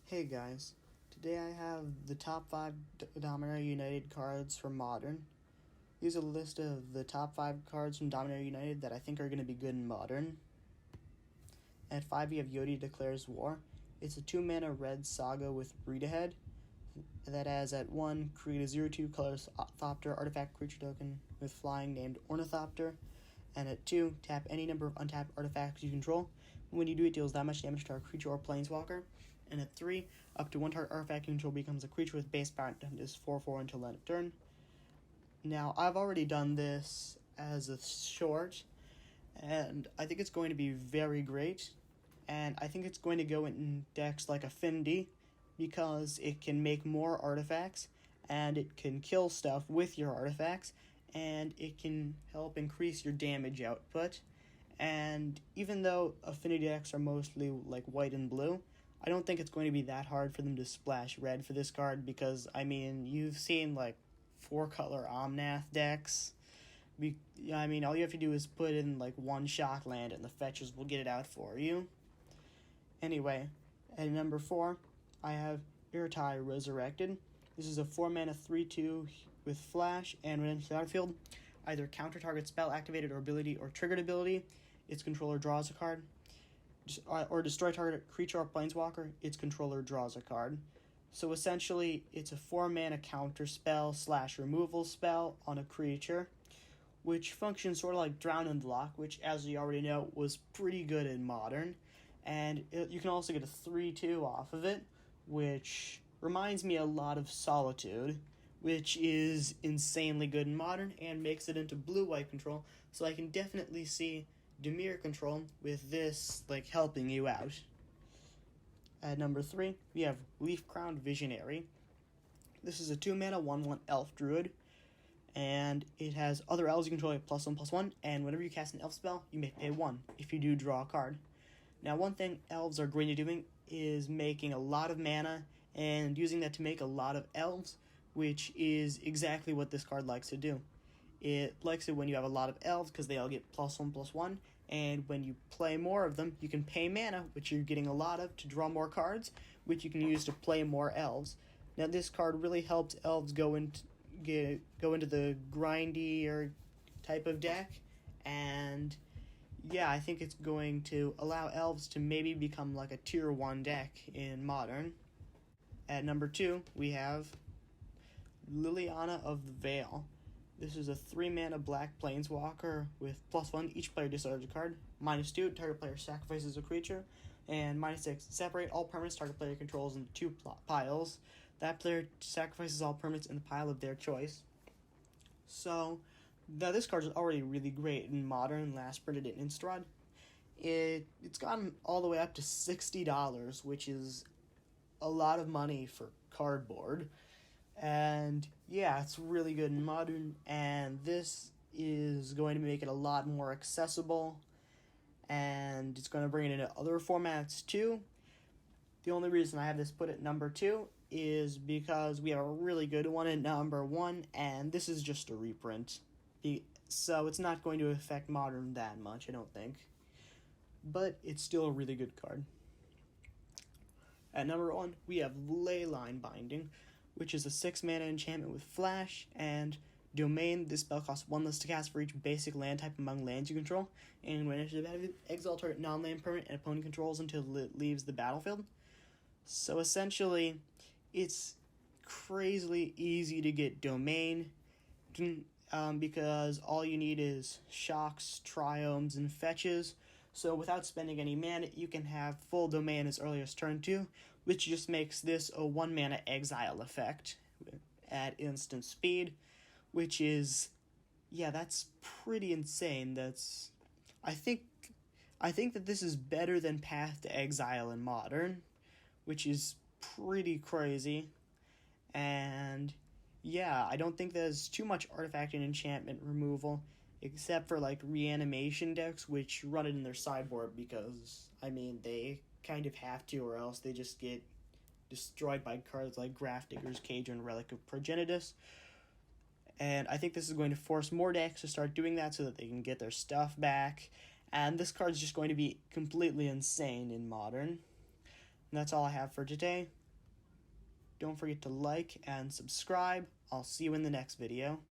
Hey guys, today I have the top 5 Dominaria United cards from Modern. Here's a list of the top 5 cards from Dominaria United that I think are going to be good in Modern. At 5 we have Yodi Declares War. It's a 2-mana red saga with Read Ahead that has at 1, create a 0/2 color Thopter artifact creature token with flying named Ornithopter. And at 2, tap any number of untapped artifacts you control. When you do, it deals that much damage to our creature or planeswalker. And at 3, up to 1 target artifact you control becomes a creature with base power and is 4/4 until end of turn. Now, I've already done this as a short, and I think it's going to be very great. And I think it's going to go in decks like Affinity, because it can make more artifacts, and it can kill stuff with your artifacts, and it can help increase your damage output. And even though Affinity decks are mostly like white and blue, I don't think it's going to be that hard for them to splash red for this card, because, I mean, you've seen like 4-color Omnath decks. All you have to do is put in like 1 shock land and the fetches will get it out for you. Anyway, at number 4, I have Irtai Resurrected. This is a 4-mana 3/2 with flash, and when enters the battlefield, either counter target spell activated or ability or triggered ability, its controller draws a card, or destroy target creature or planeswalker, its controller draws a card. So essentially, it's a 4-mana counter spell / removal spell on a creature, which functions sort of like Drown and Block, which, as you already know, was pretty good in Modern. And you can also get a 3/2 off of it, which reminds me a lot of Solitude, which is insanely good in Modern and makes it into blue-white control, so I can definitely see Dimir control with this like helping you out. At number 3, we have Leaf-Crowned Visionary. This is a 2-mana 1/1 elf druid, and it has other elves you control at +1/+1, and whenever you cast an elf spell, you may pay 1 if you do draw a card. Now, one thing elves are great at doing is making a lot of mana and using that to make a lot of elves, which is exactly what this card likes to do. It likes it when you have a lot of elves because they all get +1/+1, and when you play more of them, you can pay mana, which you're getting a lot of, to draw more cards, which you can use to play more elves. Now, this card really helps elves go into the grindier type of deck, and yeah, I think it's going to allow elves to maybe become like a tier 1 deck in Modern. At number 2, we have Liliana of the Veil. This is a 3-mana black planeswalker with +1. Each player discards a card. -2, target player sacrifices a creature. And -6, separate all permanents target player controls into 2 piles. That player sacrifices all permanents in the pile of their choice. So, now this card is already really great in Modern, last printed in Innistrad. It's gotten all the way up to $60, which is a lot of money for cardboard. And yeah, it's really good in Modern, and this is going to make it a lot more accessible, and it's going to bring it into other formats too. The only reason I have this put at number 2 is because we have a really good one at number 1, and this is just a reprint. So it's not going to affect Modern that much, I don't think. But it's still a really good card. At number 1, we have Leyline Binding, which is a 6-mana enchantment with flash and domain. This spell costs 1 less to cast for each basic land type among lands you control, and when it enters the battlefield, exile target non-land permanent and opponent controls until it leaves the battlefield. So essentially, it's crazily easy to get domain, because all you need is shocks, triomes, and fetches. So without spending any mana, you can have full domain as early as turn 2, which just makes this a 1-mana exile effect at instant speed, which is, yeah, that's pretty insane. I think that this is better than Path to Exile in Modern, which is pretty crazy. And yeah, I don't think there's too much artifact and enchantment removal, except for like reanimation decks, which run it in their sideboard because, I mean, they kind of have to, or else they just get destroyed by cards like Grafdigger's Cage and Relic of Progenitus. And I think this is going to force more decks to start doing that so that they can get their stuff back. And this card's just going to be completely insane in Modern. And that's all I have for today. Don't forget to like and subscribe. I'll see you in the next video.